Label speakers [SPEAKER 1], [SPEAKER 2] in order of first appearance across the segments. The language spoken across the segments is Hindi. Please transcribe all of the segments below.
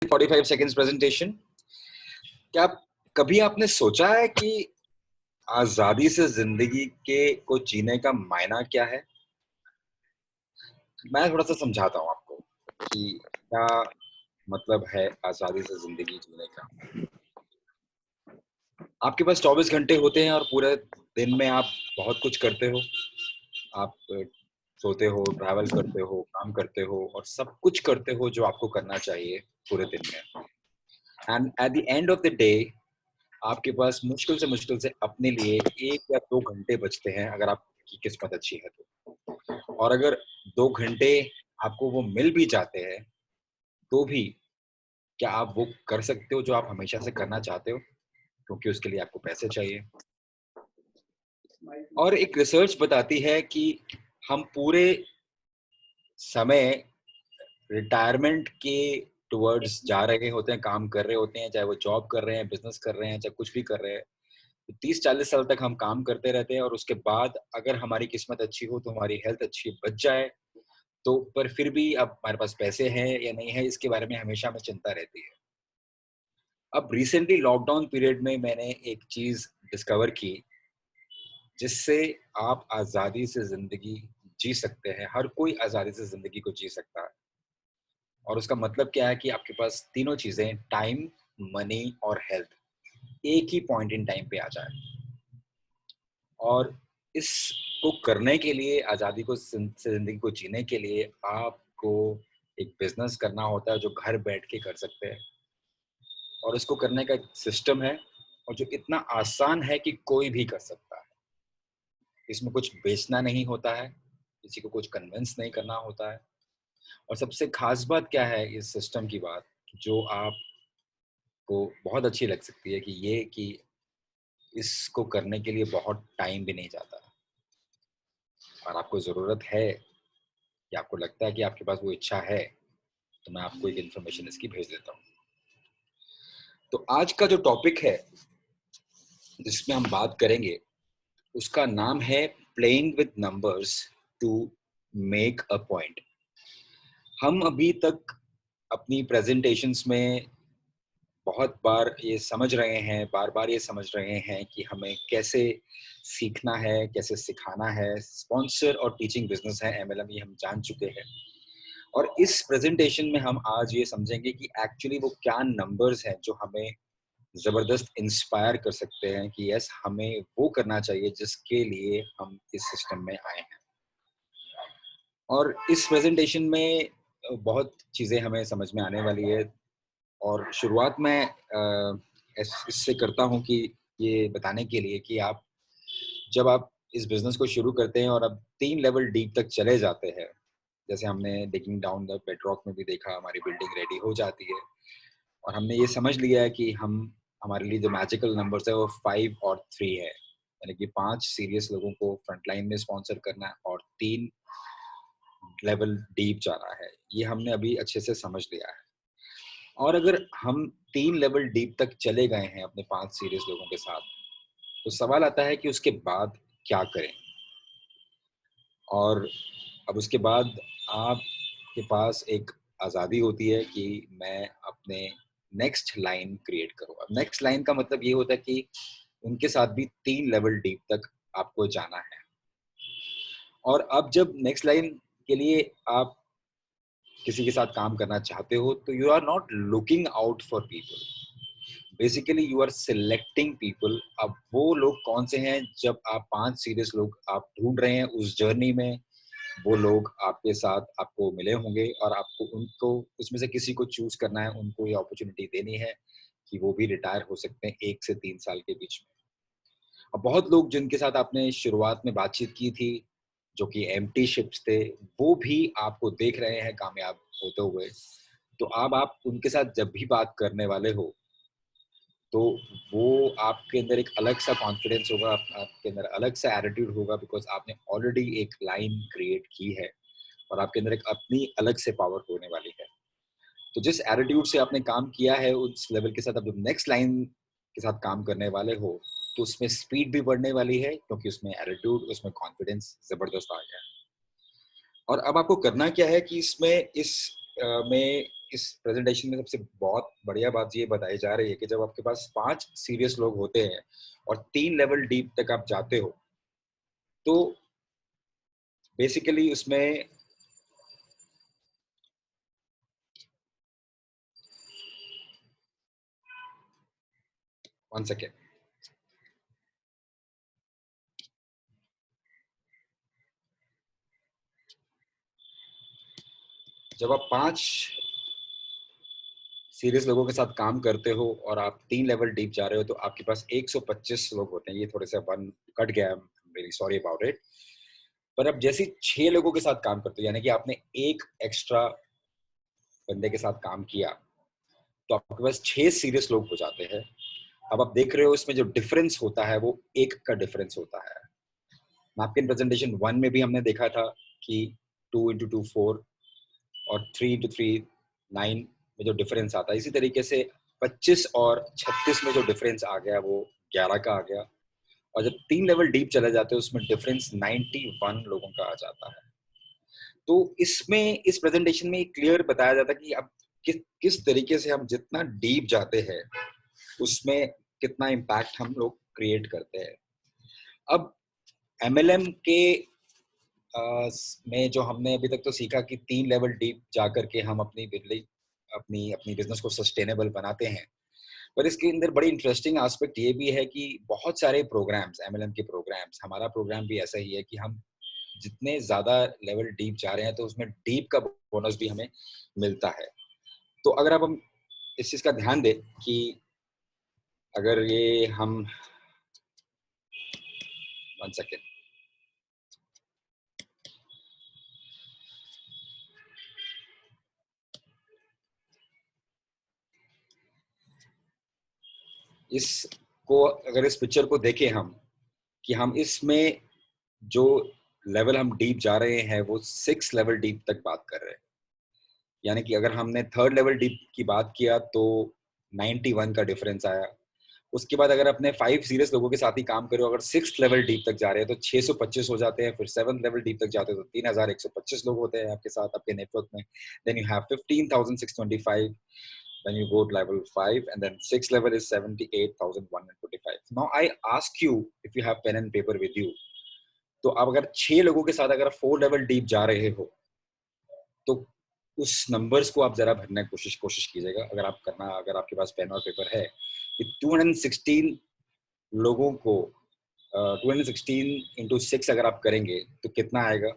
[SPEAKER 1] 45 सेकेंड्स प्रेजेंटेशन। क्या कभी आपने सोचा है कि आजादी से जिंदगी के को जीने का मायना क्या है? मैं थोड़ा सा समझाता हूँ आपको कि क्या मतलब है आजादी से जिंदगी जीने का। आपके पास 24 घंटे होते हैं और पूरे दिन में आप बहुत कुछ करते हो। आप सोते हो, ट्रैवल करते हो, काम करते हो और सब कुछ करते हो जो आपको करना चाहिए पूरे दिन में। And at the end of the day आपके पास मुश्किल से अपने लिए 1 या 2 घंटे बचते हैं, अगर आपकी किस्मत अच्छी है तो। और अगर 2 घंटे आपको वो मिल भी जाते हैं, तो भी क्या आप वो कर सकते हो जो आप हमेशा से करना चाहते हो? क्योंकि उसके लिए आपको पैसे चाहिए। और एक रिसर्च बताती है कि हम पूरे समय रिटायरमेंट के टुवर्ड्स जा रहे होते हैं, काम कर रहे होते हैं, चाहे वो जॉब कर रहे हैं, बिज़नेस कर रहे हैं, चाहे कुछ भी कर रहे हैं। 30-40 साल तक हम काम करते रहते हैं और उसके बाद अगर हमारी किस्मत अच्छी हो तो हमारी हेल्थ अच्छी बच जाए, तो पर फिर भी अब हमारे पास पैसे हैं या नहीं है, इसके बारे में हमेशा हमें चिंता रहती है। अब रिसेंटली लॉकडाउन पीरियड में मैंने एक चीज़ डिस्कवर की, जिससे आप आज़ादी से ज़िंदगी जी सकते हैं। हर कोई आज़ादी से ज़िंदगी को जी सकता है और उसका मतलब क्या है कि आपके पास तीनों चीज़ें टाइम, मनी और हेल्थ एक ही पॉइंट इन टाइम पे आ जाए। और इसको करने के लिए आज़ादी को ज़िंदगी को जीने के लिए आपको एक बिज़नेस करना होता है जो घर बैठ के कर सकते हैं। और इसको करने का एक सिस्टम है और जो इतना आसान है कि कोई भी कर सकता है। इसमें कुछ बेचना नहीं होता है, किसी को कुछ कन्विंस नहीं करना होता है। और सबसे ख़ास बात क्या है इस सिस्टम की बात, जो आपको बहुत अच्छी लग सकती है कि ये कि इसको करने के लिए बहुत टाइम भी नहीं जाता। और आपको ज़रूरत है कि आपको लगता है कि आपके पास वो इच्छा है, तो मैं आपको एक इन्फॉर्मेशन इसकी भेज देता हूँ। तो आज का जो टॉपिक है, जिसमें हम बात करेंगे, उसका नाम है playing with numbers to make a point. हम अभी तक अपनी प्रेजेंटेशंस में बहुत बार ये समझ रहे हैं, बार-बार ये समझ रहे हैं कि हमें कैसे सीखना है, कैसे सिखाना है। स्पॉन्सर और टीचिंग बिज़नेस है एमएलएम, ये हम जान चुके हैं। और इस प्रेजेंटेशन में हम आज ये समझेंगे कि एक्चुअली वो क्या नंबर्स हैं जो हमें ज़बरदस्त इंस्पायर कर सकते हैं कि यस, हमें वो करना चाहिए जिसके लिए हम इस सिस्टम में आए हैं। और इस प्रेजेंटेशन में बहुत चीज़ें हमें समझ में आने वाली है। और शुरुआत मैं इससे करता हूँ कि ये बताने के लिए कि आप जब आप इस बिज़नेस को शुरू करते हैं और अब 3 लेवल डीप तक चले जाते हैं, जैसे हमने डिगिंग डाउन द बेडरॉक में भी देखा, हमारी बिल्डिंग रेडी हो जाती है और हमने ये समझ लिया है कि हम हमारे लिए जो मैजिकल नंबर्स है वो 5 और 3 है। यानी कि 5 सीरियस लोगों को फ्रंटलाइन में स्पॉन्सर करना है और 3 लेवल डीप जाना है। ये हमने अभी अच्छे से समझ लिया है। और अगर हम 3 लेवल डीप तक चले गए हैं अपने 5 सीरियस लोगों के साथ, तो सवाल आता है कि उसके बाद क्या करें? और अब उसके बाद आपके पास एक आज़ादी होती है कि मैं अपने नेक्स्ट लाइन क्रिएट करूँ। अब नेक्स्ट लाइन का मतलब ये होता है कि उनके साथ भी 3 लेवल डीप तक आपको जाना है। और अब जब नेक्स्ट लाइन के लिए आप किसी के साथ काम करना चाहते हो, तो you are not looking out for people, basically you are selecting people. अब वो लोग कौन से हैं, जब आप 5 सीरियस लोग आप ढूंढ रहे हैं उस जर्नी में, वो लोग आपके साथ आपको मिले होंगे और आपको उनको उसमें से किसी को चूज करना है, उनको ये अपॉर्चुनिटी देनी है कि वो भी रिटायर हो सकते हैं 1 से 3 साल के बीच में। अब बहुत लोग जिनके साथ आपने शुरुआत में बातचीत की थी, जो कि एम्प्टी शिप्स थे, वो भी आपको देख रहे हैं कामयाब होते हुए। तो अब आप उनके साथ जब भी बात करने वाले हो, तो वो आपके अंदर एक अलग-सा कॉन्फिडेंस होगा, आपके अंदर अलग-सा एटीट्यूड होगा, बिकॉज़ आपने ऑलरेडी एक लाइन क्रिएट की है और आपके अंदर एक अपनी अलग से पावर होने वाली है। तो जिस एटीट्यूड से आपने काम किया है, उस लेवल के साथ अब जब नेक्स्ट लाइन के साथ काम करने वाले हो, तो उसमें स्पीड भी बढ़ने वाली है, क्योंकि उसमें एटीट्यूड, उसमें कॉन्फिडेंस ज़बरदस्त आ गया है। और अब आपको करना क्या है कि इसमें में इस प्रेजेंटेशन में सबसे बहुत बढ़िया बात ये बताई जा रही है कि जब आपके पास 5 सीरियस लोग होते हैं और 3 लेवल डीप तक आप जाते हो, तो बेसिकली उसमें वन सेकेंड, जब आप 5 सीरियस लोगों के साथ काम करते हो और आप 3 लेवल डीप जा रहे हो, तो आपके पास 125 लोग होते हैं। ये थोड़े से वन कट गया, वेरी सॉरी अबाउट इट। पर अब जैसे 6 लोगों के साथ काम करते हो, यानी कि आपने एक एक्स्ट्रा बंदे के साथ काम किया, तो आपके पास 6 सीरियस लोग हो जाते हैं। अब आप देख रहे हो इसमें जो डिफरेंस होता है वो 1 का डिफरेंस होता है। नैपकिन प्रेजेंटेशन 1 में भी हमने देखा था कि 2 into 2 4 और 3 into 3 9 में जो डिफरेंस आता है, इसी तरीके से 25 और 36 में जो डिफरेंस आ गया वो 11 का आ गया। और जब 3 लेवल डीप चले जाते हैं उसमें डिफरेंस 91 लोगों का आ जाता है। तो इसमें इस प्रेजेंटेशन में क्लियर बताया जाता है कि अब किस तरीके से हम जितना डीप जाते हैं उसमें कितना इम्पैक्ट हम लोग क्रिएट करते हैं। अब एमएलएम के में जो हमने अभी तक तो सीखा कि 3 लेवल डीप जा करके हम अपनी अपनी बिजनेस को सस्टेनेबल बनाते हैं। पर इसके अंदर बड़ी इंटरेस्टिंग एस्पेक्ट ये भी है कि बहुत सारे प्रोग्राम्स, एमएलएम के प्रोग्राम्स, हमारा प्रोग्राम भी ऐसा ही है कि हम जितने ज्यादा लेवल डीप जा रहे हैं तो उसमें डीप का बोनस भी हमें मिलता है। तो अगर अब हम इस चीज का ध्यान दें कि अगर ये हम वन सेकेंड, इसको अगर इस पिक्चर को देखें हम कि हम इसमें जो लेवल हम डीप जा रहे हैं वो 6 लेवल डीप तक बात कर रहे हैं। यानी कि अगर हमने 3rd लेवल डीप की बात किया तो 91 का डिफरेंस आया। उसके बाद अगर अपने 5 सीरियस लोगों के साथ ही काम करो, अगर 6th लेवल डीप तक जा रहे हैं तो 625 हो जाते हैं। फिर 7th लेवल डीप तक जाते हो तो 3125 लोग होते हैं आपके साथ आपके नेटवर्क में। Then you have 15625 when you go to level 5, and then 6th level is 78,125. Now I ask you, if you have pen and paper with you, तो आप अगर 6 लोगों के साथ अगर 4 लेवल डीप जा रहे हो तो उस नंबर्स को आप जरा भरने की कोशिश कीजिएगा। अगर आपके पास पेन और पेपर है कि 216 लोगों को 216 into 6 अगर आप करेंगे तो कितना आएगा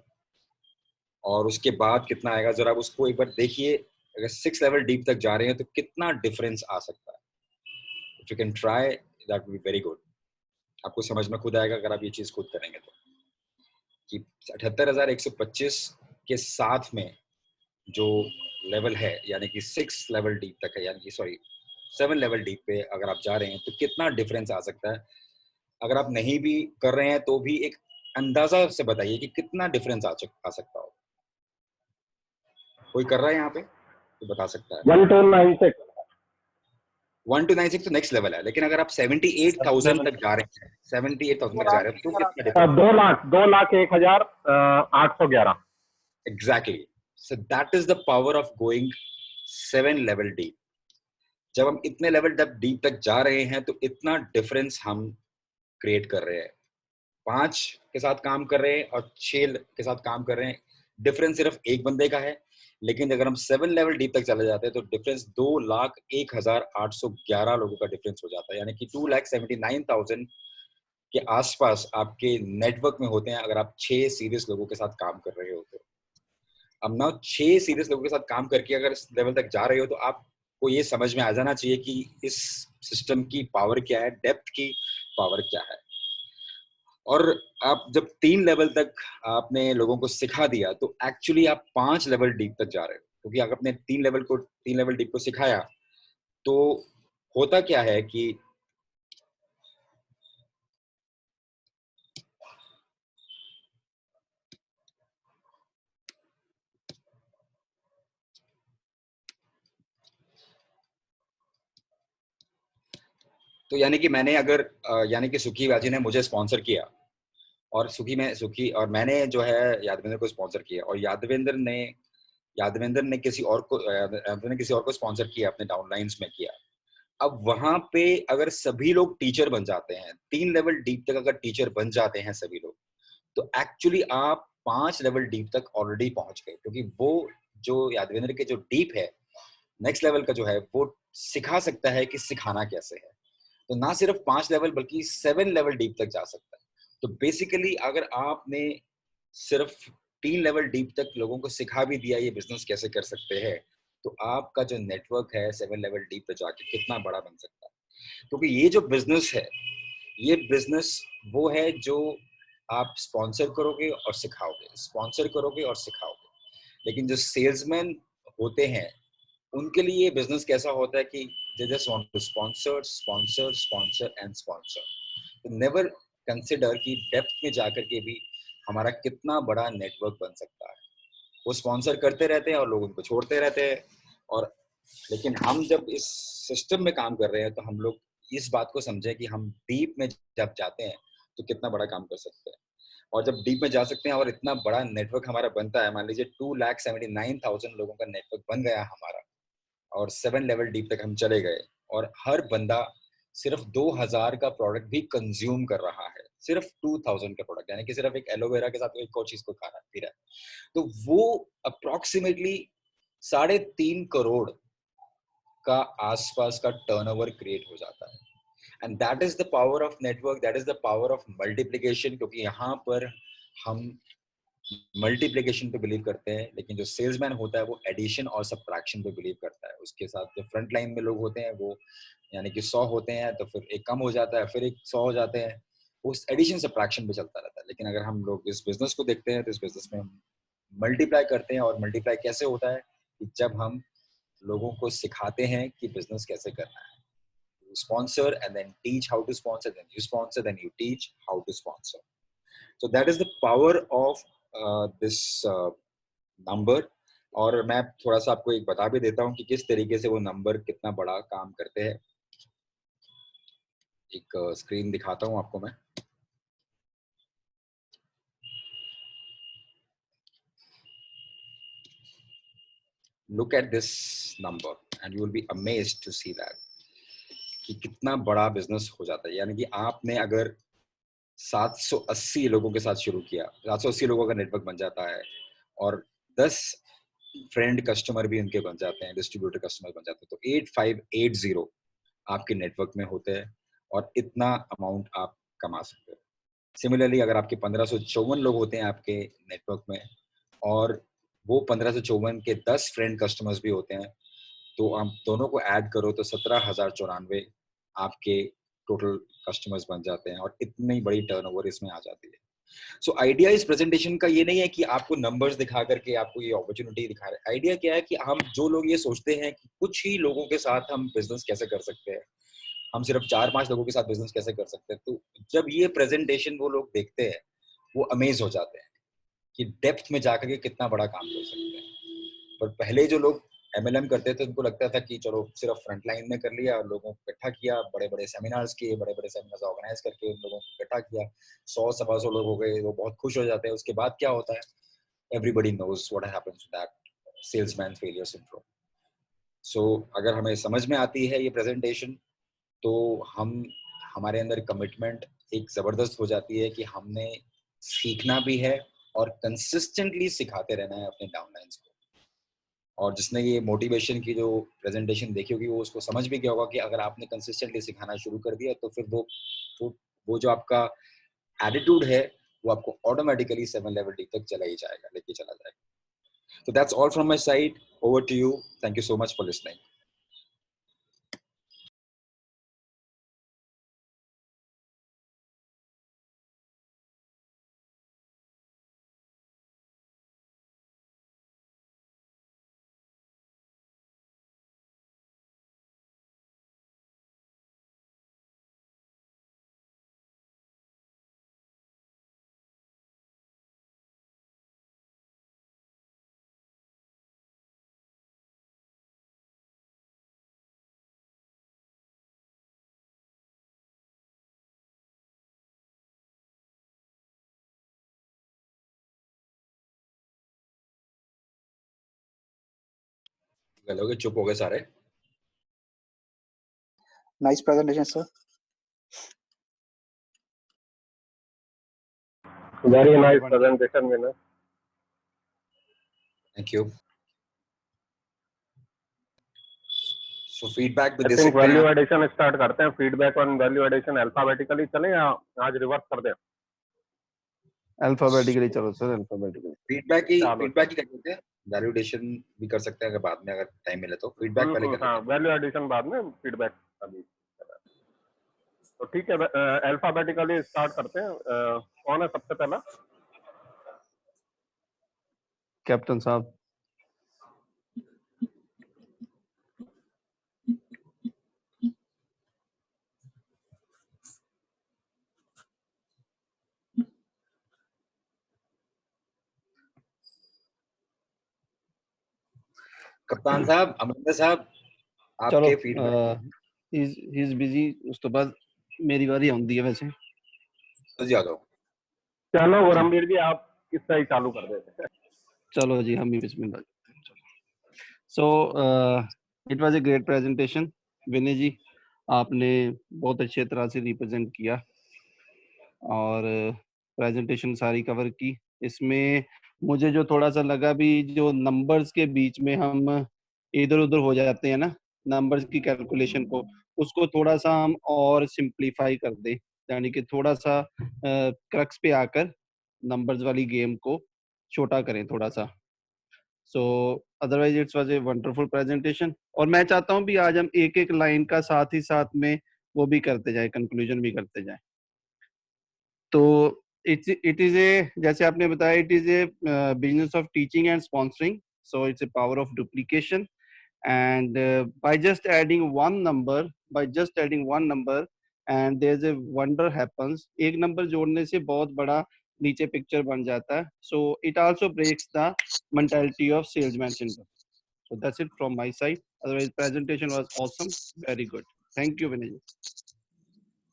[SPEAKER 1] और उसके बाद कितना आएगा, जरा आप उसको एक बार देखिए। अगर 6 लेवल डीप तक जा रहे हैं तो कितना डिफरेंस आ सकता है। If you can try that will be very good. आपको समझ में खुद आएगा अगर आप ये चीज खुद करेंगे तो, कि 78,125 के साथ में जो लेवल है यानी कि 6 लेवल डीप तक है, यानी कि सॉरी 7 लेवल डीप पे अगर आप जा रहे हैं तो कितना डिफरेंस आ सकता है। अगर आप नहीं भी कर रहे हैं तो भी एक अंदाजा से बताइए कि कितना डिफरेंस आ सकता हो। कोई कर रहा है यहाँ पे तो बता सकता है।
[SPEAKER 2] 1296
[SPEAKER 1] 1296 तो नेक्स्ट लेवल है, लेकिन अगर आप 78,000 तक जा रहे हैं, 78,000 तक जा रहे हैं तो कितना difference?
[SPEAKER 2] 2,01,811
[SPEAKER 1] exactly. So that is the power of going 7 level deep. जब हम इतने लेवल डीप तक जा रहे हैं तो इतना डिफरेंस हम क्रिएट कर रहे हैं। 5 के साथ काम कर रहे हैं और 6 के साथ काम कर रहे हैं, डिफरेंस सिर्फ एक बंदे का है। लेकिन अगर हम 7 लेवल डीप तक चले जाते हैं तो डिफरेंस 2,01,811 लोगों का डिफरेंस हो जाता है। यानी कि 2,79,000 के आसपास आपके नेटवर्क में होते हैं अगर आप 6 सीरियस लोगों के साथ काम कर रहे होते हो। अब ना 6 सीरियस लोगों के साथ काम करके अगर इस लेवल तक जा रहे हो तो आपको ये समझ में आ जाना चाहिए कि इस सिस्टम की पावर क्या है, डेप्थ की पावर क्या है। और आप जब 3 लेवल तक आपने लोगों को सिखा दिया तो एक्चुअली आप 5 लेवल डीप तक जा रहे हो, क्योंकि अगर आपने 3 लेवल डीप को सिखाया तो होता क्या है कि तो यानी कि मैंने अगर यानी कि सुखी बाजी ने मुझे स्पॉन्सर किया और सुखी और मैंने जो है यादवेंद्र को स्पॉन्सर किया और यादवेंद्र ने यादवेंद्र ने किसी और को यादवेंद्र ने किसी और को स्पॉन्सर किया, अपने डाउनलाइंस में किया। अब वहां पे अगर सभी लोग टीचर बन जाते हैं, 3 लेवल डीप तक अगर टीचर बन जाते हैं सभी लोग, तो एक्चुअली आप 5 लेवल डीप तक ऑलरेडी पहुंच गए, क्योंकि वो जो यादवेंद्र के जो डीप है, नेक्स्ट लेवल का जो है, वो सिखा सकता है कि सिखाना कैसे है। तो ना सिर्फ 5 लेवल बल्कि 7 लेवल डीप तक जा सकता है। तो बेसिकली अगर आपने सिर्फ 3 लेवल डीप तक लोगों को सिखा भी दिया ये बिजनेस कैसे कर सकते हैं, तो आपका जो नेटवर्क है 7 लेवल डीप पे जाके कितना बड़ा बन सकता है। क्योंकि ये जो बिजनेस है, ये बिजनेस वो है जो आप स्पॉन्सर करोगे और सिखाओगे, स्पॉन्सर करोगे और सिखाओगे। लेकिन जो सेल्समैन होते हैं, उनके लिए बिजनेस कैसा होता है कि they just want to sponsor and sponsor. तो नेवर कंसिडर कि डेप्थ में जाकर के भी हमारा कितना बड़ा नेटवर्क बन सकता है। वो स्पॉन्सर करते रहते हैं और लोग उनको छोड़ते रहते हैं। और लेकिन हम जब इस सिस्टम में काम कर रहे हैं, तो हम लोग इस बात को समझें कि हम डीप में जब जाते हैं तो कितना बड़ा काम कर सकते हैं। और जब डीप में जा सकते हैं और इतना बड़ा नेटवर्क हमारा बनता है, मान लीजिए 2,79,000 लोगों का नेटवर्क बन गया हमारा, और 7 लेवल डीप तक हम चले गए, और हर बंदा सिर्फ 2,000 का प्रोडक्ट भी कंज्यूम कर रहा है, सिर्फ 2,000 का प्रोडक्ट, यानी कि सिर्फ एक एलोवेरा के साथ एक और चीज को खा रहा है, पी रहा है, तो वो अप्रोक्सीमेटली 3.5 करोड़ का आसपास का टर्नओवर क्रिएट हो जाता है। And that is the power of network, that is the power of multiplication. क्योंकि यहाँ पर हम मल्टीप्लिकेशन पे बिलीव करते हैं, लेकिन जो सेल्समैन होता है वो एडिशन और सब्ट्रैक्शन पे बिलीव करता है। उसके साथ जो फ्रंट लाइन में लोग होते हैं, वो यानी कि 100 होते हैं, तो फिर एक कम हो जाता है, फिर एक 100 हो जाते हैं, उस एडिशन सब्ट्रैक्शन पे चलता रहता है। लेकिन अगर हम लोग इस बिजनेस को देखते हैं, तो इस बिजनेस में हम मल्टीप्लाई करते हैं। और मल्टीप्लाई कैसे होता है कि जब हम लोगों को सिखाते हैं कि बिजनेस कैसे करना है। You sponsor and then teach how to sponsor, then you sponsor, then you teach how to sponsor. So that is the power of this number. और मैं थोड़ा सा आपको एक बता भी देता हूँ कि किस तरीके से वो नंबर कितना बड़ा काम करते हैं। एक स्क्रीन दिखाता हूँ आपको मैं। Look at this number and you will be amazed to see that कि कितना बड़ा बिजनेस हो जाता है। यानी कि आपने अगर 780 लोगों के साथ शुरू किया, 780 लोगों का नेटवर्क बन जाता है, और 10 फ्रेंड कस्टमर भी उनके बन जाते हैं, डिस्ट्रीब्यूटर कस्टमर बन जाते हैं, तो 8580 आपके नेटवर्क में होते हैं, और इतना अमाउंट आप कमा सकते हो। सिमिलरली अगर आपके 1554 लोग होते हैं आपके नेटवर्क में, और वो 1554 के 10 फ्रेंड कस्टमर्स भी होते हैं, तो आप दोनों को ऐड करो तो 17,094 आपके टोटल कस्टमर्स बन जाते हैं, और इतनी बड़ी टर्नओवर इसमें आ जाती है। सो आइडिया इस प्रेजेंटेशन का ये नहीं है कि आपको नंबर्स दिखा करके आपको ये अपॉर्चुनिटी दिखा रहे हैं। आइडिया क्या है कि हम जो लोग ये सोचते हैं कि कुछ ही लोगों के साथ हम बिजनेस कैसे कर सकते हैं, हम सिर्फ 4-5 लोगों के साथ बिजनेस कैसे कर सकते हैं, तो जब ये प्रेजेंटेशन वो लोग देखते हैं, वो अमेज हो जाते हैं कि डेप्थ में जाकर के कितना बड़ा काम कर सकते हैं। पर पहले जो लोग एमएलएम करते थे, उनको लगता था कि चलो सिर्फ फ्रंट लाइन में कर लिया, और लोगों को इकट्ठा किया, बड़े बड़े सेमिनार्स किए, बड़े बड़े सेमिनार्स ऑर्गेनाइज करके उन लोगों को इकट्ठा किया, 100 सवा 100 लोग हो गए, वो बहुत खुश हो जाते हैं। उसके बाद क्या होता है, everybody knows what happens to that salesman failure syndrome. So अगर हमें समझ में आती है ये प्रेजेंटेशन, तो हम हमारे अंदर कमिटमेंट एक जबरदस्त हो जाती है कि हमने सीखना भी है, और कंसिस्टेंटली सिखाते रहना है अपने डाउनलाइंस को। और जिसने ये मोटिवेशन की जो प्रेजेंटेशन देखी होगी, वो उसको समझ भी गया होगा कि अगर आपने कंसिस्टेंटली सिखाना शुरू कर दिया, तो फिर वो वो जो आपका एटीट्यूड है, वो आपको ऑटोमेटिकली 7 लेवल डी तक चला ही जाएगा, लेके चला जाएगा। तो that's all from my side, over to you, thank you so much for listening. लोग चुप हो गए सारे।
[SPEAKER 2] Nice presentation, sir.
[SPEAKER 3] Very nice presentation, Vinay.
[SPEAKER 1] Thank you. So feedback भी
[SPEAKER 3] I
[SPEAKER 1] दे
[SPEAKER 3] think
[SPEAKER 1] सकते हैं
[SPEAKER 3] value
[SPEAKER 1] आप।
[SPEAKER 3] addition start करते हैं. Feedback on value addition alphabetically चले या आज reverse कर दें?
[SPEAKER 4] Alphabetically चलो सर, alphabetically.
[SPEAKER 1] फीडबैक ही कर सकते हैं, वैल्यूडेशन भी कर सकते हैं अगर बाद में, अगर टाइम मिले तो। फीडबैक पहले कर लेते हैं।
[SPEAKER 3] वैल्यू एडिशन बाद में, फीडबैक अभी। तो ठीक है, अल्फाबेटिकली स्टार्ट करते हैं। कौन है सबसे पहला?
[SPEAKER 4] कैप्टन साहब।
[SPEAKER 1] कप्तान साहब, अमरिंदर साहब, आपके फीडबैक।
[SPEAKER 4] He is busy. उसके बाद मेरी बारी आउंदी है वैसे।
[SPEAKER 3] चलो वरमवीर जी, आप किससे ही चालू कर देते हैं।
[SPEAKER 4] चलो जी, हम भी बिस्मिल्लाह। So it was a great presentation Vinay ji, आपने बहुत अच्छे तरह से रिप्रेजेंट किया और प्रेजेंटेशन सारी कवर की। इसमें मुझे जो थोड़ा सा लगा भी, जो नंबर्स के बीच में हम इधर उधर हो जाते हैं ना, नंबर्स की कैलकुलेशन को, उसको थोड़ा सा हम और सिंप्लीफाई कर दें, यानी कि थोड़ा सा क्रक्स पे आकर नंबर्स वाली गेम को छोटा करें थोड़ा सा। सो otherwise it's was a wonderful presentation. और मैं चाहता हूँ भी आज हम एक एक लाइन का साथ ही साथ में वो भी करते जाए, कंक्लूजन भी करते जाए। तो इट इज ए, जैसे आपने बताया, it is a business of teaching and sponsoring, so it's a power of duplication and by just adding one number and there's a wonder happens, एक नंबर जोड़ने से बहुत बड़ा नीचे पिक्चर बन जाता है। so it also breaks the mentality of salesman syndrome. So that's it from my side. Otherwise presentation was awesome, very good. Thank you Vinay ji.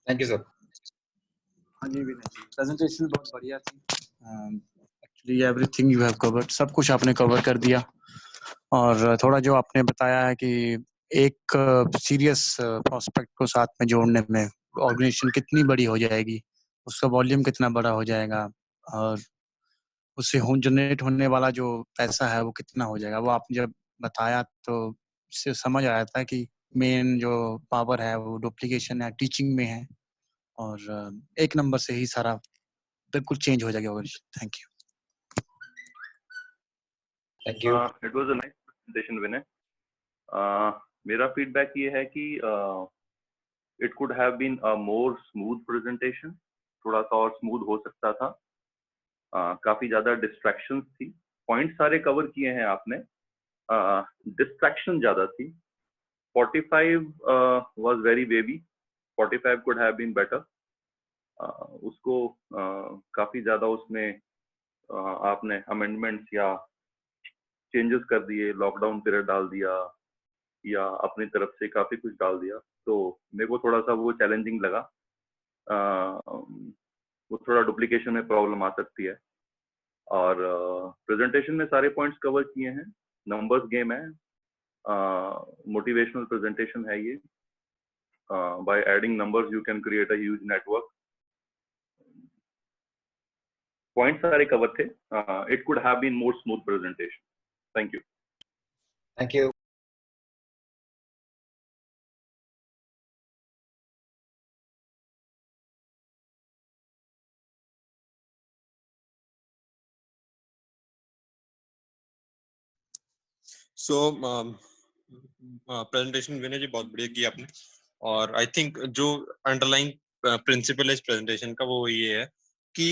[SPEAKER 1] Thank you sir.
[SPEAKER 2] हाँ जी विनय जी, प्रेजेंटेशन बहुत बढ़िया थी। Actually everything you have covered, सब कुछ आपने कवर कर दिया। और थोड़ा जो आपने बताया है कि एक सीरियस प्रोस्पेक्ट को साथ में जोड़ने में ऑर्गेनाइजेशन कितनी बड़ी हो जाएगी, उसका वॉल्यूम कितना बड़ा हो जाएगा, और उससे जनरेट होने वाला जो पैसा है वो कितना हो जाएगा, वो आपने जब बताया तो इससे समझ आया था कि मेन जो पावर है वो डुप्लीकेशन है, टीचिंग में है, और एक नंबर से ही सारा बिल्कुल चेंज हो जाएगा organisation. Thank you.
[SPEAKER 1] Thank you.
[SPEAKER 3] It was a nice presentation, Vinay. मेरा फीडबैक ये है कि it could have been a more smooth presentation, थोड़ा सा और स्मूथ हो सकता था। काफी ज्यादा डिस्ट्रैक्शंस थी। पॉइंट सारे कवर किए हैं आपने, डिस्ट्रैक्शन ज्यादा थी। 45 was very wavy, 45 could have been better. उसको काफी ज्यादा उसमें आपने अमेंडमेंट्स या चेंजेस कर दिए, लॉकडाउन पीरियड डाल दिया या अपनी तरफ से काफी कुछ डाल दिया, तो मेरे को थोड़ा सा वो चैलेंजिंग लगा। वो थोड़ा डुप्लीकेशन में प्रॉब्लम आ सकती है। और प्रेजेंटेशन में सारे पॉइंट्स कवर किए हैं। नंबर्स गेम है, मोटिवेशनल प्रेजेंटेशन है ये। By adding numbers you can create a huge network. Points सारे कवर थे। It could have been more smooth presentation. Thank you.
[SPEAKER 1] Thank you.
[SPEAKER 5] So presentation Vinay ji बहुत बढ़िया की आपने। और आई थिंक जो अंडरलाइन प्रिंसिपल है इस प्रेजेंटेशन का वो ये है कि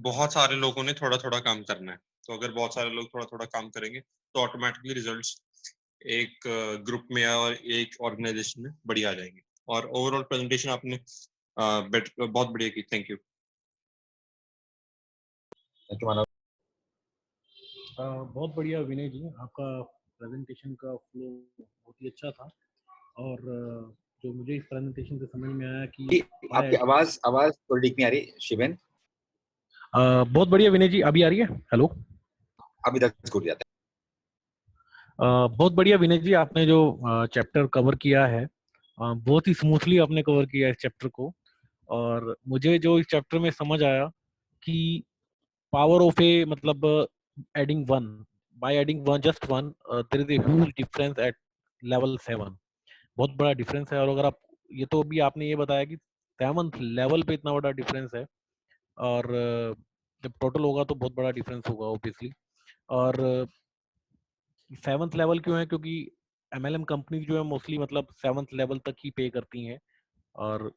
[SPEAKER 5] बहुत सारे लोगों ने थोड़ा थोड़ा काम करना है। तो अगर बहुत सारे लोग थोड़ा थोड़ा काम करेंगे तो ऑटोमेटिकली रिजल्ट्स एक ग्रुप में और एक ऑर्गेनाइजेशन में बढ़िया आ जाएंगे। और ओवरऑल प्रेजेंटेशन आपने बहुत बढ़िया की। Thank you.
[SPEAKER 6] बहुत बढ़िया विनय जी, आपका प्रेजेंटेशन का फ्लो बहुत ही अच्छा था। और जो मुझे इस प्रेजेंटेशन से समझ में आया कि
[SPEAKER 1] आपकी आवाज थोड़ी ठीक नहीं आ रही शिवेन।
[SPEAKER 6] बहुत बढ़िया विनय जी, अभी आ रही है? हेलो,
[SPEAKER 1] अभी तक स्कूल जाता
[SPEAKER 6] बहुत बढ़िया विनय जी, आपने जो चैप्टर कवर किया है बहुत ही स्मूथली आपने कवर किया इस चैप्टर को। और मुझे जो इस चैप्टर में समझ आया कि पावर ऑफ ए मतलब adding one, by adding one, just one, there is a huge difference at level 7। बहुत बड़ा डिफरेंस है। और अगर आप ये तो भी आपने ये बताया कि 7th लेवल पे इतना बड़ा डिफरेंस है, और जब टोटल होगा तो बहुत बड़ा डिफरेंस होगा ऑब्वियसली। और 7th लेवल क्यों है? क्योंकि एमएलएम कंपनी जो है मोस्टली मतलब 7th लेवल तक ही पे करती हैं। और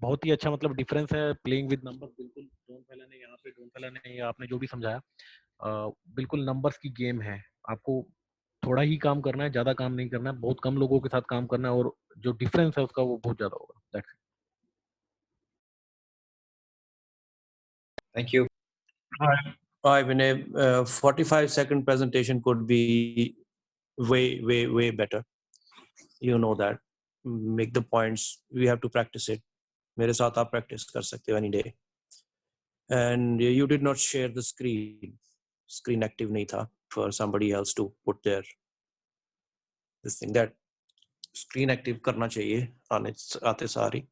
[SPEAKER 6] बहुत ही अच्छा मतलब डिफरेंस है। प्लेइंग विद नंबर्स, बिल्कुल डोंट फैलाने यहाँ पे, डोंट फैलाने, या आपने जो भी समझाया बिल्कुल नंबर्स की गेम है। आपको थोड़ा ही काम करना है, ज्यादा काम नहीं करना है, बहुत कम लोगों के साथ काम करना है, और जो डिफरेंस है उसका वो बहुत ज्यादा होगा। That's it.
[SPEAKER 1] Thank you.
[SPEAKER 7] Hi, Vinay. 45-second presentation could be way better. You know that. Make the points. We have to practice it. मेरे साथ आप practice कर सकते हो any day. And you did not share the screen. Screen active नहीं था for somebody else to put their this thing. That screen active करना चाहिए आते सारी.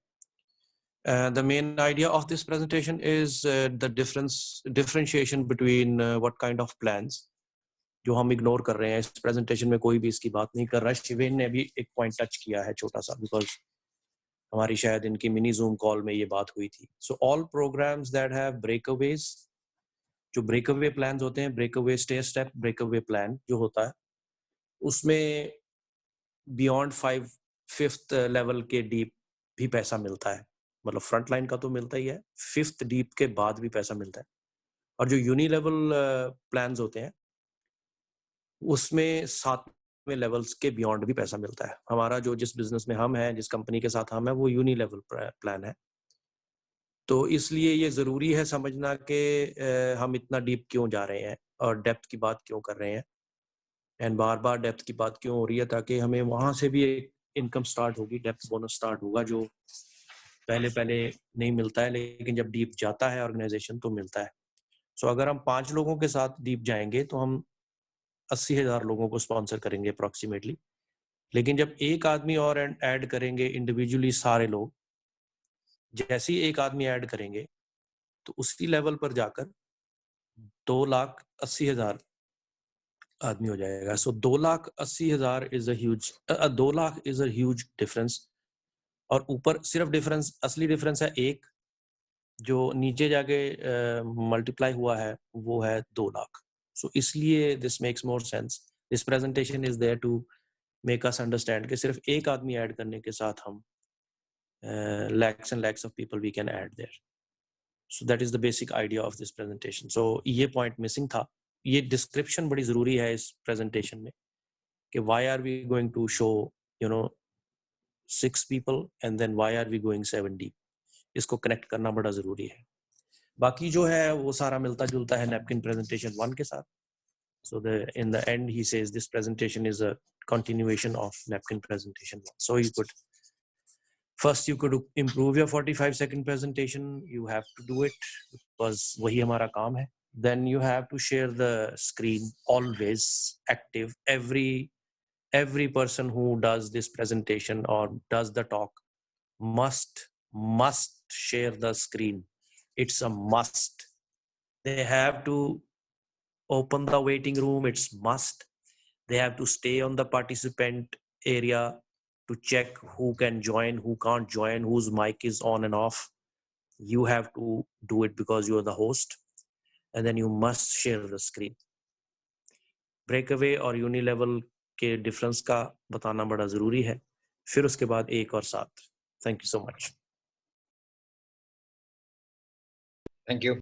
[SPEAKER 7] The main idea of this presentation is the differentiation between what kind of plans जो हम इग्नोर कर रहे हैं इस प्रेजेंटेशन में। कोई भी इसकी बात नहीं कर रहा है। शिवेन ने भी एक पॉइंट टच किया है छोटा सा, बिकॉज हमारी शायद इनकी मिनी जूम कॉल में ये बात हुई थी। So all programs that have breakaways, जो ब्रेकअवे प्लान्स होते हैं, ब्रेकअवे स्टेप ब्रेकअवे प्लान जो होता है, उसमें बियॉन्ड 5th लेवल के डीप भी पैसा मिलता है। मतलब फ्रंट लाइन का तो मिलता ही है, 5th डीप के बाद भी पैसा मिलता है। और जो यूनी लेवल प्लान्स होते हैं उसमें 7वें लेवल्स के बियॉन्ड भी पैसा मिलता है। हमारा जो जिस बिजनेस में हम हैं, जिस कंपनी के साथ हम हैं, वो यूनी लेवल प्लान है। तो इसलिए ये जरूरी है समझना कि हम इतना डीप क्यों जा रहे हैं और डेप्थ की बात क्यों कर रहे हैं, एंड बार बार डेप्थ की बात क्यों हो रही है, ताकि हमें वहां से भी एक इनकम स्टार्ट होगी, डेप्थ बोनस स्टार्ट होगा, जो पहले नहीं मिलता है, लेकिन जब डीप जाता है ऑर्गेनाइजेशन तो मिलता है। सो अगर हम 5 लोगों के साथ डीप जाएंगे तो हम 80,000 लोगों को स्पॉन्सर करेंगे अप्रोक्सीमेटली। लेकिन जब एक आदमी और ऐड करेंगे इंडिविजुअली, सारे लोग जैसे ही एक आदमी ऐड करेंगे तो उसी लेवल पर जाकर 2,80,000 आदमी हो जाएगा। सो 2,80,000 इज अ ह्यूज डिफरेंस। और ऊपर सिर्फ डिफरेंस, असली डिफरेंस है एक, जो नीचे जाके मल्टीप्लाई हुआ है वो है 2 लाख। सो इसलिए this makes more sense. This presentation is there to make us understand कि सिर्फ एक आदमी ऐड करने के साथ हम lakhs and lakhs of people we can add there. So that is the basic idea of this presentation. So ये point missing था। ये description बड़ी जरूरी है इस presentation में कि why are we going to show 6 people and then why are we going 7 deep, इसको connect करना बड़ा जरूरी है। बाकी जो है वो सारा मिलता जुलता है napkin presentation 1 के साथ। So in the end he says this presentation is a continuation of napkin presentation 1. So you could first you could improve your 45-second presentation. You have to do it because वही हमारा काम है. Then you have to share the screen always active. Every person who does this presentation or does the talk must share the screen. It's a must. They have to open the waiting room. It's must. They have to stay on the participant area to check who can join, who can't join, whose mic is on and off. You have to do it because you are the host, and then you must share the screen. Breakaway और uni level के difference का बताना बड़ा जरूरी है। फिर उसके बाद 1 और 7. Thank you so much.
[SPEAKER 1] Thank you.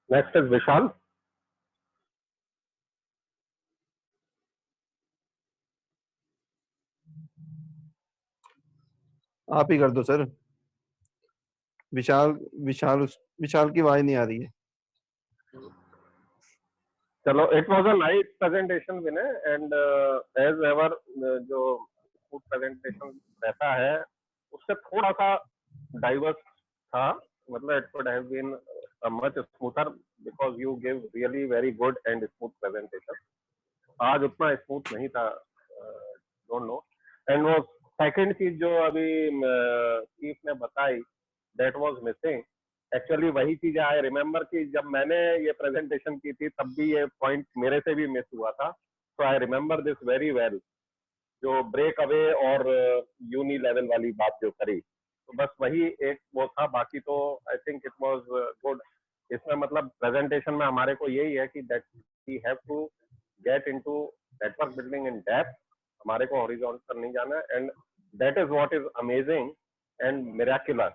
[SPEAKER 8] Next is Vishal.
[SPEAKER 4] आप ही कर दो सर। विशाल की आवाज नहीं आ रही है।
[SPEAKER 8] चलो, it was a nice presentation Vinay, and as ever जो फूड प्रेजेंटेशन रहता है उससे थोड़ा सा डाइवर्स था, मतलब it could have been much smoother because you give really very good and smooth presentation. आज उतना स्मूथ नहीं था, डोंट नो। एंड वो सेकंड चीज जो अभी चीफ ने बताई, दैट वाज मिसिंग एक्चुअली। वही चीज आई रिमेम्बर कि जब मैंने ये प्रेजेंटेशन की थी तब भी ये पॉइंट मेरे से भी मिस हुआ था, तो I remember this very well, जो ब्रेक अवे और यूनी लेवल वाली बात जो करी, तो बस वही एक वो था। बाकी तो I think it was good. इसमें मतलब प्रेजेंटेशन में हमारे को यही है कि that we have to get into network building in depth, हमारे को हॉरिजॉन्टल नहीं जाना, and that is what is amazing and miraculous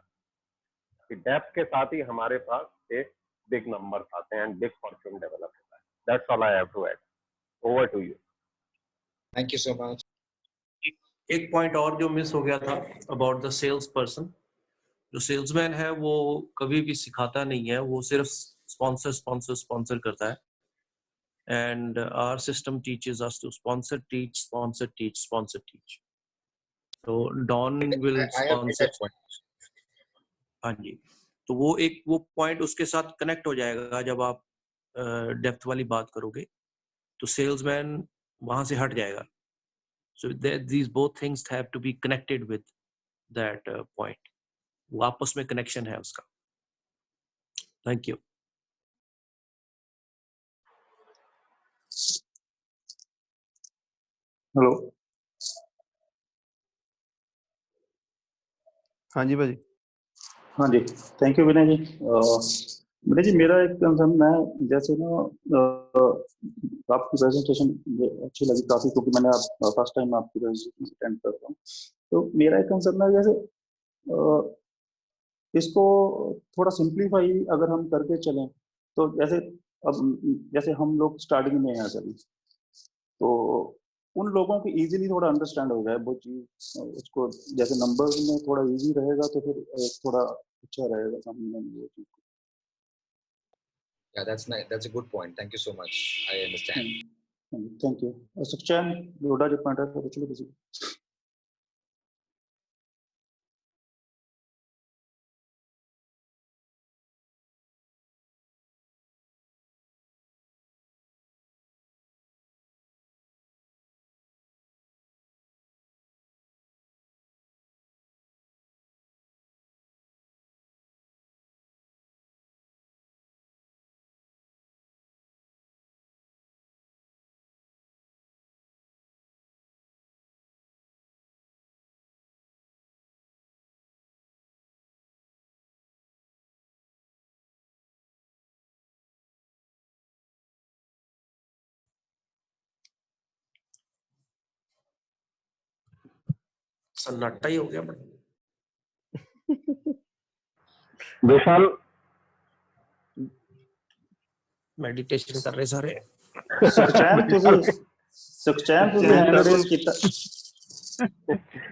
[SPEAKER 8] कि डेप्थ के साथ ही हमारे पास एक बिग नंबर आते हैं एंड बिग फॉर्च्यून डेवलप होता है। That's all I have to add. Over to you.
[SPEAKER 1] Thank you so much.
[SPEAKER 7] एक पॉइंट और जो मिस हो गया था अबाउट द सेल्स पर्सन, जो सेल्समैन है वो कभी भी सिखाता नहीं है, वो सिर्फ स्पॉन्सर स्पॉन्सर स्पॉन्सर करता है। And our system teaches us to sponsor teach sponsor teach sponsor teach. तो डॉन विल स्पॉन्सर। हाँ जी, तो वो पॉइंट उसके साथ कनेक्ट हो जाएगा जब आप डेप्थ वाली बात करोगे, तो सेल्समैन वहां से हट जाएगा। So these both things have to be connected with that point. वो आपस में connection है उसका। Thank you.
[SPEAKER 2] हेलो।
[SPEAKER 4] हाँ जी भाजी।
[SPEAKER 9] हाँ जी, थैंक यू विनय जी। विनय जी, मेरा एक कंसर्न, मैं जैसे ना आपकी प्रेजेंटेशन अच्छी लगी काफी, क्योंकि मैंने फर्स्ट टाइम आपकी प्रेजेंटेशन अटेंड कर रहा हूँ। तो मेरा एक कंसर्न है, जैसे इसको थोड़ा सिंप्लीफाई अगर हम करके चलें, तो जैसे हम लोग स्टार्टिंग में हैं सभी, तो उन लोगों को इजीली थोड़ा अंडरस्टैंड हो जाए वो चीज, उसको जैसे नंबर्स में थोड़ा इजी रहेगा तो फिर थोड़ा अच्छा रहेगा समझने में वो चीज।
[SPEAKER 1] Yeah, that's a good point. Thank you so much. I understand.
[SPEAKER 9] Thank you. Sukhchand, Yoda जो पॉइंट है तो चलो किसी।
[SPEAKER 7] सन्नाटा ही हो गया बड़ा।
[SPEAKER 8] विशाल
[SPEAKER 7] मेडिटेशन कर रहे सारे।
[SPEAKER 9] सुखचैन तुझे हैंड रेज किया।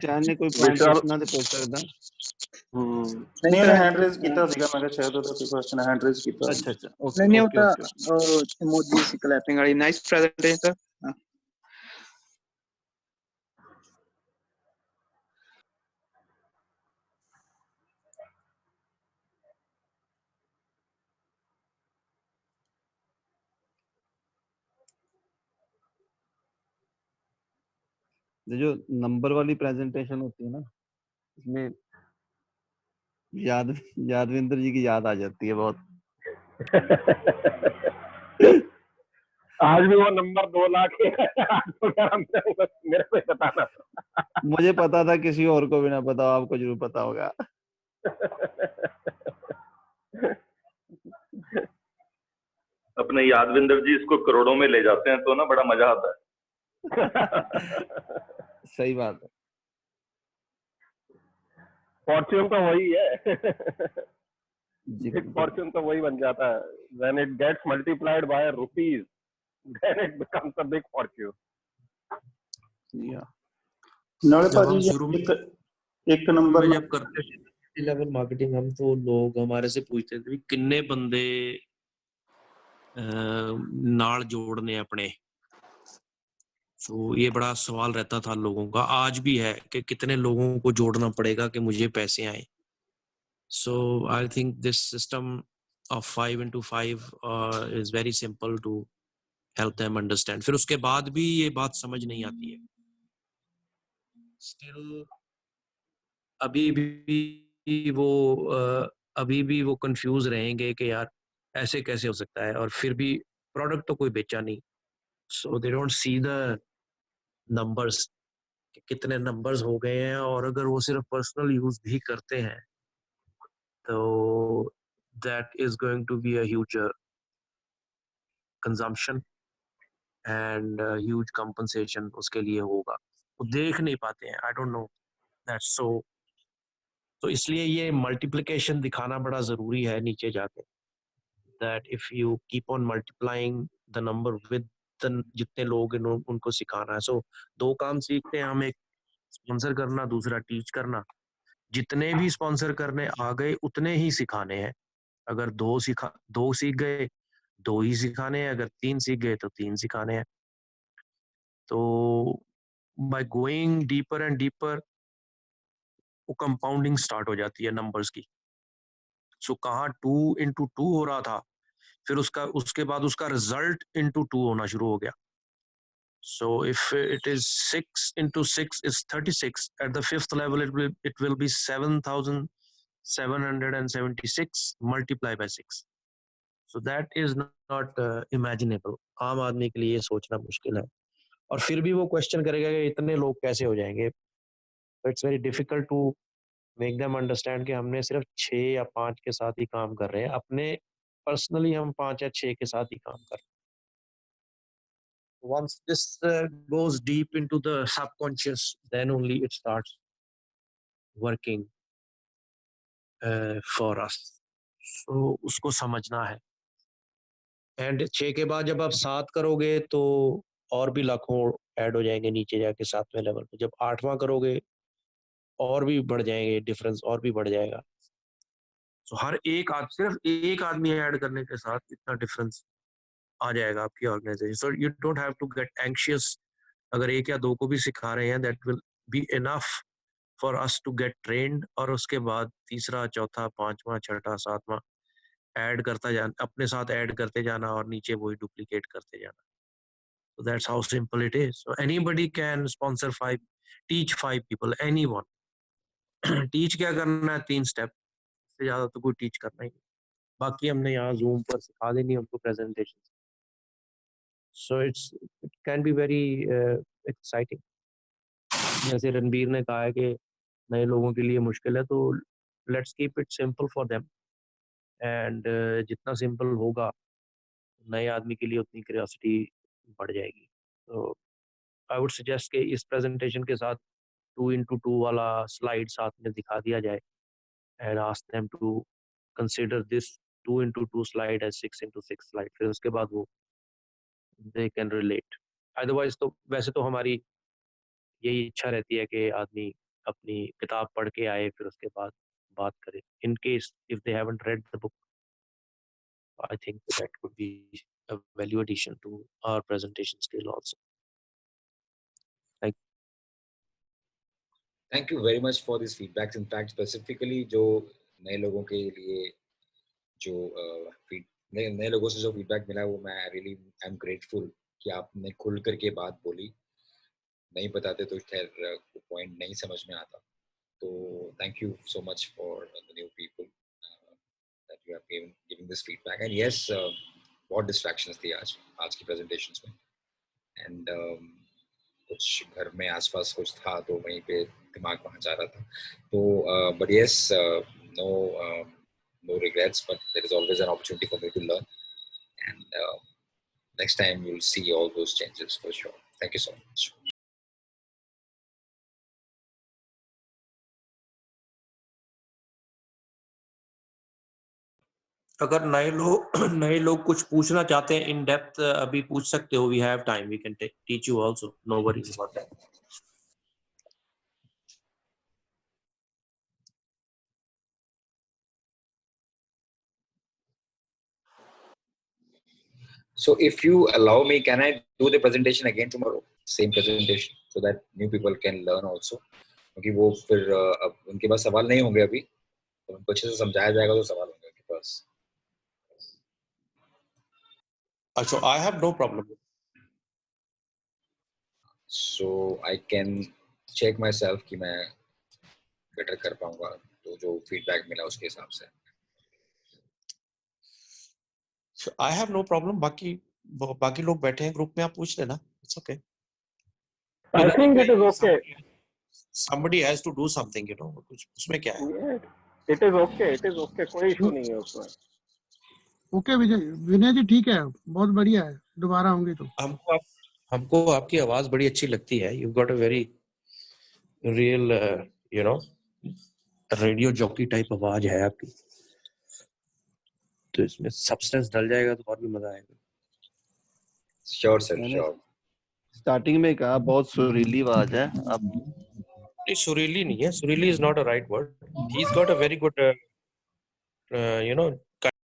[SPEAKER 4] चांद ने कोई पॉइंट पूछना तो पूछ सकदा।
[SPEAKER 9] नहीं हैंड रेज किया सीगा, मैं कहा शायद तो क्वेश्चन हैंड रेज किया।
[SPEAKER 4] अच्छा
[SPEAKER 10] नहीं होता इमोजी से क्लैपिंग वाली। Nice presentation sir.
[SPEAKER 4] जो नंबर वाली प्रेजेंटेशन होती है ना, इसमें यादविंदर जी की याद आ जाती है बहुत।
[SPEAKER 8] आज भी वो नंबर 2 लाख मेरे को बताना।
[SPEAKER 4] मुझे पता था, किसी और को भी ना पता, आपको जरूर पता होगा।
[SPEAKER 3] अपने यादविंदर जी इसको करोड़ों में ले जाते हैं तो ना बड़ा मजा आता है।
[SPEAKER 4] सही बात है।
[SPEAKER 8] फॉर्च्यून तो वही है।
[SPEAKER 4] जी,
[SPEAKER 8] फॉर्च्यून तो वही बन जाता है। When it gets multiplied by rupees, then it becomes a big fortune.
[SPEAKER 7] जब शुरू में
[SPEAKER 9] एक नंबर
[SPEAKER 7] जब करते थे लेवल मार्केटिंग, हम तो लोग हमारे से पूछते थे कितने बंदे नाल जोड़ने अपने। तो ये बड़ा सवाल रहता था लोगों का, आज भी है कि कितने लोगों को जोड़ना पड़ेगा कि मुझे पैसे आए। So I think this system of 5x5 is very simple to help them understand. फिर उसके बाद भी ये बात समझ नहीं आती है। Still अभी भी वो कंफ्यूज रहेंगे कि यार ऐसे कैसे हो सकता है, और फिर भी प्रोडक्ट तो कोई बेचा नहीं। So they don't see the numbers, कि कितने नंबर्स हो गए हैं, और अगर वो सिर्फ पर्सनल यूज भी करते हैं तो that is going to be a huge consumption and huge compensation उसके लिए होगा। वो देख नहीं पाते हैं, I don't know, that's so। तो इसलिए ये मल्टीप्लिकेशन दिखाना बड़ा जरूरी है नीचे जाके, that if you keep on multiplying the number with the जितने लोग उनको सिखाना है। So दो काम सीखते हैं हम, एक स्पॉन्सर करना, दूसरा टीच करना। जितने भी स्पॉन्सर करने आ गए उतने ही सिखाने हैं। अगर दो सीख गए, दो ही सिखाने हैं, अगर 3 सीख गए तो 3 सिखाने हैं। तो by going deeper and deeper वो कंपाउंडिंग स्टार्ट हो जाती है नंबर्स की। सो कहाँ 2 into 2 हो रहा था, फिर उसके बाद उसका रिजल्ट into 2 होना शुरू हो गया। So if it is 6 into 6 is 36, at the 5th level it will be 7,776 multiplied by 6. So that is not imaginable. आम आदमी के लिए ये सोचना मुश्किल है, और फिर भी वो क्वेश्चन करेगा कि इतने लोग कैसे हो जाएंगे। It's very difficult to make them understand कि हमने सिर्फ 6 या 5 के साथ ही काम कर रहे हैं, अपने पर्सनली हम 5 या 6 के साथ ही काम कर रहे हैं। Once this goes deep into the subconscious, then only it starts working for us. So उसको समझना है। एंड 6 के बाद जब आप 7 करोगे तो और भी लाखों ऐड हो जाएंगे नीचे जाके 7वें लेवल पे। जब 8वां करोगे और भी बढ़ जाएंगे, डिफरेंस और भी बढ़ जाएगा। तो सिर्फ एक आदमी ऐड करने के साथ इतना डिफरेंस आ जाएगा आपकी organisation. So you don't have to get anxious. अगर 1 या 2 को भी सिखा रहे हैं, that will be enough for us to get trained, और उसके बाद तीसरा, चौथा, 5वां, 6ठा, 7वां ऐड करता जाना, अपने साथ ऐड करते जाना, और नीचे वही डुप्लीकेट करते जाना। So that's how simple it is. So anybody can sponsor 5, teach 5 people, anyone. Teach क्या करना है? 3 स्टेप से ज्यादा तो कोई टीच करना ही नहीं। बाकी हमने यहाँ जूम पर सिखा देनी हमको presentation. So it can be very exciting. जैसे रणबीर ने कहा है कि नए लोगों के लिए मुश्किल है, तो let's keep it simple for them. And जितना सिंपल होगा नए आदमी के लिए उतनी क्यूरियोसिटी बढ़ जाएगी। तो आई वुड सजेस्ट कि इस प्रेजेंटेशन के साथ 2 into 2 वाला स्लाइड साथ में दिखा दिया जाए, and ask them to consider this 2 into 2 slide as 6 into 6 slide। फिर उसके बाद वो they can relate। अदरवाइज तो वैसे तो हमारी यही इच्छा रहती है कि आदमी अपनी किताब पढ़ के आए, फिर उसके बाद बात करे। In case if they haven't read the book, I think that could be a value addition to our presentation skill also।
[SPEAKER 1] Thank you very much for this feedback। In fact, specifically जो नए लोगों के लिए जो नए लोगों से जो फीडबैक मिला, वो मैं रियली आई एम ग्रेटफुल कि आपने खुल करके बात बोली। नहीं बताते तो खैर पॉइंट नहीं समझ में आता। तो thank you so much for the new people that you have giving this feedback. And yes, बहुत डिस्ट्रैक्शंस थी आज की प्रेजेंटेशंस में। एंड कुछ घर में आसपास कुछ था, तो वहीं पे दिमाग वहाँ जा रहा था। तो but yes, no regrets, but there is always an opportunity for me to learn, and next time you'll see all those changes for sure। Thank you so much।
[SPEAKER 7] अगर नए लोग कुछ पूछना चाहते हैं इन डेप्थ, अभी पूछ सकते हो। We have time, we can teach you also, no worries about that.
[SPEAKER 1] So if you allow me, can I do the presentation again tomorrow? Same presentation, so that new people can learn also. क्योंकि वो फिर अब उनके पास सवाल नहीं होंगे अभी, तो उनको अच्छे से समझाया जाएगा तो सवाल होंगे उनके पास.
[SPEAKER 7] So I have no problem.
[SPEAKER 1] So I can check myself कि मैं better कर पाऊंगा, तो जो feedback मिला उसके हिसाब से.
[SPEAKER 7] So I have no problem. बाकी लोग बैठे हैं ग्रुप में, आप पूछ लेना. It's okay.
[SPEAKER 8] I think it is okay.
[SPEAKER 7] Somebody has to do something, you know. उसमें क्या है?
[SPEAKER 8] Yeah, it is okay. It is okay. कोई इशू नहीं है उसमें.
[SPEAKER 11] ओके विनय जी, ठीक है, बहुत बढ़िया है, दोबारा होंगे तो.
[SPEAKER 7] हमको आपकी आवाज बड़ी अच्छी लगती है. You've got a very real, you know, radio jockey type आवाज है आपकी. तो इसमें सब्सटेंस डल जाएगा तो और भी मजा आएगा.
[SPEAKER 1] Sure sir, sure.
[SPEAKER 4] स्टार्टिंग में कहा बहुत सुरीली आवाज है. अब
[SPEAKER 7] सुरीली नहीं है. सुरीली is not a right word. He's got a very good, you know,